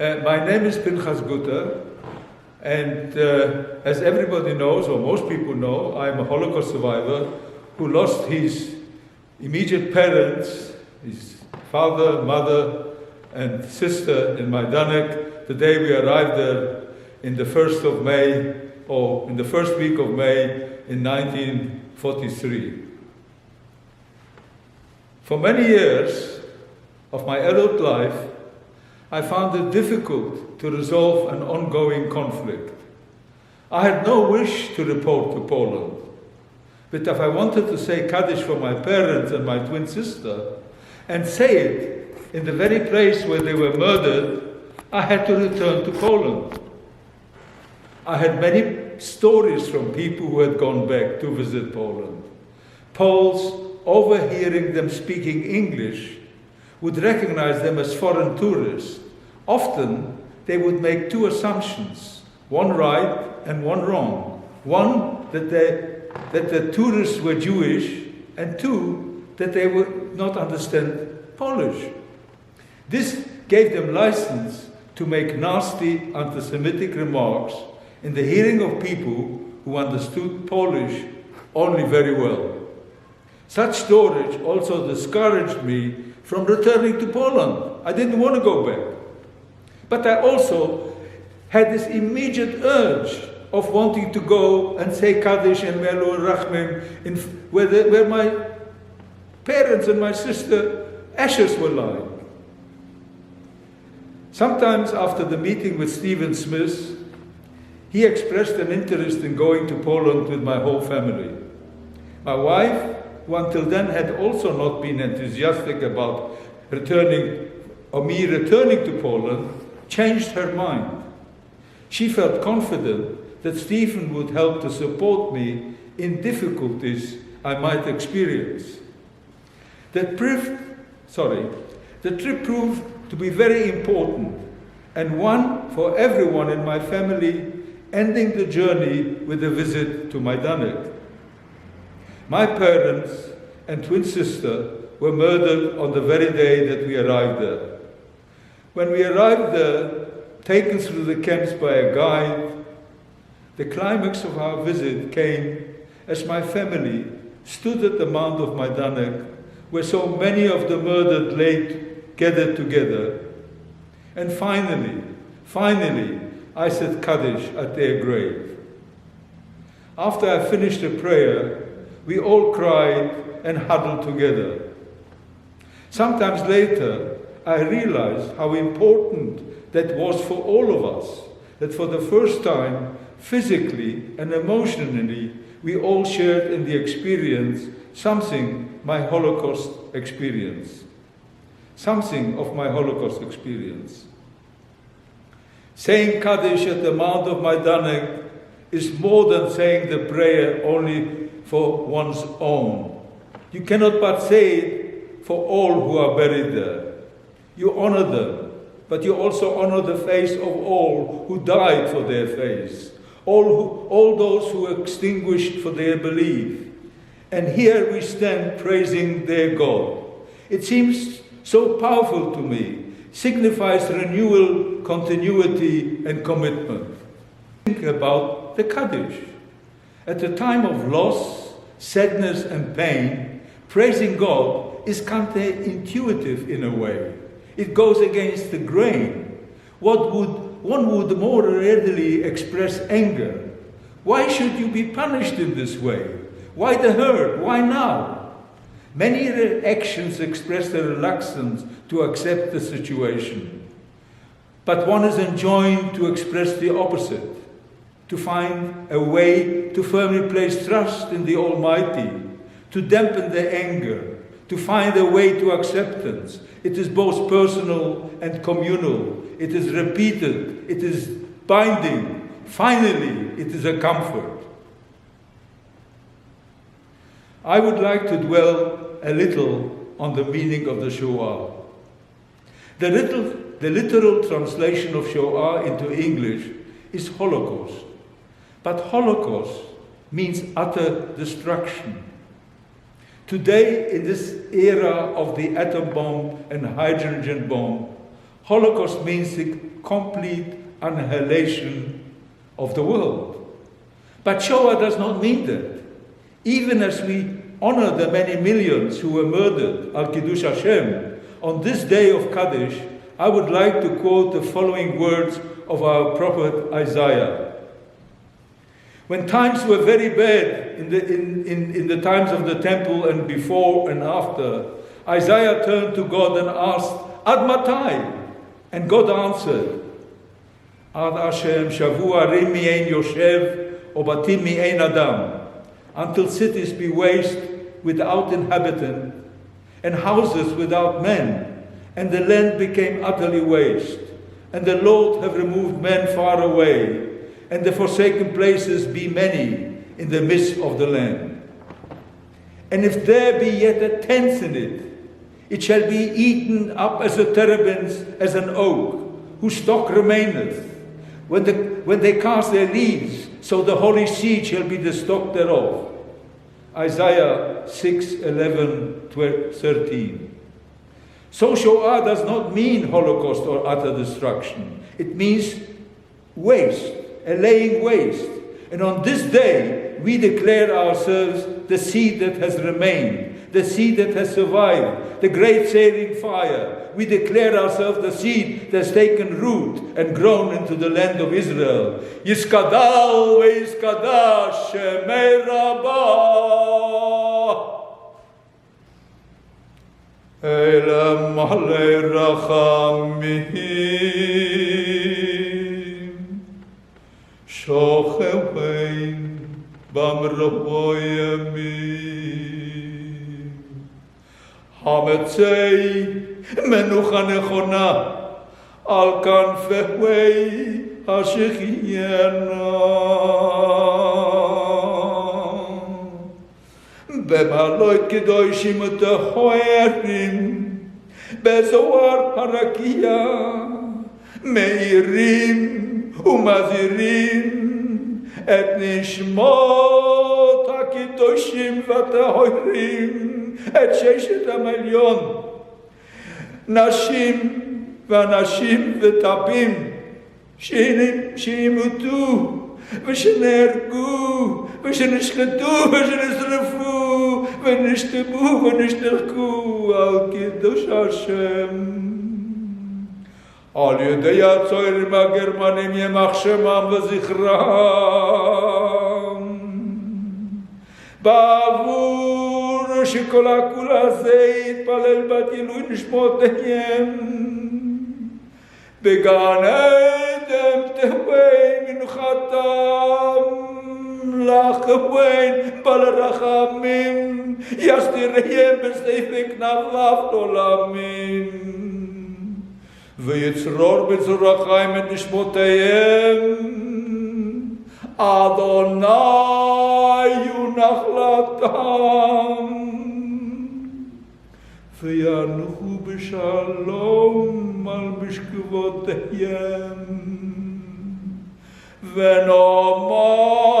My name is Pinchas Gutter, and as everybody knows, or most people know, I'm a Holocaust survivor who lost his immediate parents, his father, mother, and sister in Majdanek the day we arrived there in the 1st of May, or in the first week of May in 1943. For many years of my adult life, I found it difficult to resolve an ongoing conflict. I had no wish to report to Poland, but if I wanted to say Kaddish for my parents and my twin sister, and say it in the very place where they were murdered, I had to return to Poland. I had many stories from people who had gone back to visit Poland. Poles, overhearing them speaking English, would recognize them as foreign tourists. Often, they would make two assumptions, one right and one wrong. One, that the tourists were Jewish, and two, that they would not understand Polish. This gave them license to make nasty anti-Semitic remarks in the hearing of people who understood Polish only very well. Such storage also discouraged me from returning to Poland. I didn't want to go back. But I also had this immediate urge of wanting to go and say Kaddish and Maleh Rahamim where my parents and my sister ashes were lying. Sometimes after the meeting with Stephen Smith, he expressed an interest in going to Poland with my whole family. My wife, who until then had also not been enthusiastic about returning to Poland, changed her mind. She felt confident that Stephen would help to support me in difficulties I might experience. The trip proved to be very important, and one for everyone in my family, ending the journey with a visit to Majdanek. My parents and twin sister were murdered on the very day that we arrived there. When we arrived there, taken through the camps by a guide, the climax of our visit came as my family stood at the Mount of Majdanek, where so many of the murdered lay gathered together. And finally, I said Kaddish at their grave. After I finished the prayer, we all cried and huddled together. Sometimes later, I realized how important that was for all of us, that for the first time, physically and emotionally, we all shared in the experience something of my Holocaust experience. Saying Kaddish at the Mount of Majdanek is more than saying the prayer only for one's own. You cannot but say it for all who are buried there. You honor them, but you also honor the faith of all who died for their faith, all those who were extinguished for their belief. And here we stand praising their God. It seems so powerful to me, signifies renewal, continuity, and commitment. Think about the Kaddish. At the time of loss, sadness, and pain, praising God is counterintuitive in a way. It goes against the grain. One would more readily express anger. Why should you be punished in this way? Why the hurt? Why now? Many reactions express their reluctance to accept the situation. But one is enjoined to express the opposite, to find a way to firmly place trust in the Almighty, to dampen the anger, to find a way to acceptance. It is both personal and communal. It is repeated. It is binding. Finally, it is a comfort. I would like to dwell a little on the meaning of the Shoah. The literal translation of Shoah into English is Holocaust. But Holocaust means utter destruction. Today, in this era of the atom bomb and hydrogen bomb, Holocaust means the complete annihilation of the world. But Shoah does not mean that. Even as we honor the many millions who were murdered, Al Kiddush Hashem, on this day of Kaddish, I would like to quote the following words of our prophet Isaiah. When times were very bad in the times of the temple and before and after, Isaiah turned to God and asked, Ad matai? And God answered, Ad Hashem shavua rim ein yoshev o batim ein adam, until cities be waste without inhabitant, and houses without men, and the land became utterly waste, and the Lord have removed men far away, and the forsaken places be many in the midst of the land. And if there be yet a tenth in it, it shall be eaten up as a terebinth, as an oak, whose stock remaineth, when they cast their leaves, so the holy seed shall be the stock thereof. Isaiah 6:11-13. So Shoah does not mean Holocaust or utter destruction. It means waste, a laying waste. And on this day, we declare ourselves the seed that has remained, the seed that has survived, the great saving fire. We declare ourselves the seed that has taken root and grown into the land of Israel. Yiskadal ve'yiskadash shemei Rabbah. Ele Maleh Rahamim. Shochein b'amrovoyemim. Hametzei menucha nechona al kanfei hashichiyena. B'maloit kedoshim utehoerim bezoar harakia meirim umazirim et nishmot hakedoshim v'tehoerim et sheshet hamilyon nashim v'anashim v'tapim שימותו ושנהרגו ושנשחטו ושנשרפו ונשתבו ונשתחקו על קידוש השם. על ידי הצוערים הגרמנים יימח שמם וזכרם. בעבור שכל הכול הזה יתפלל בתילוי נשמותיהם. בגן עדן תהווה מנחתם לחווין מלא רחמים יסתירם בספק כנפיו לעולמים ויצרור בצרור החיים את נשמותיהם אדוני ונחלתם וינוחו בשלום על משכבותיהם ונאמר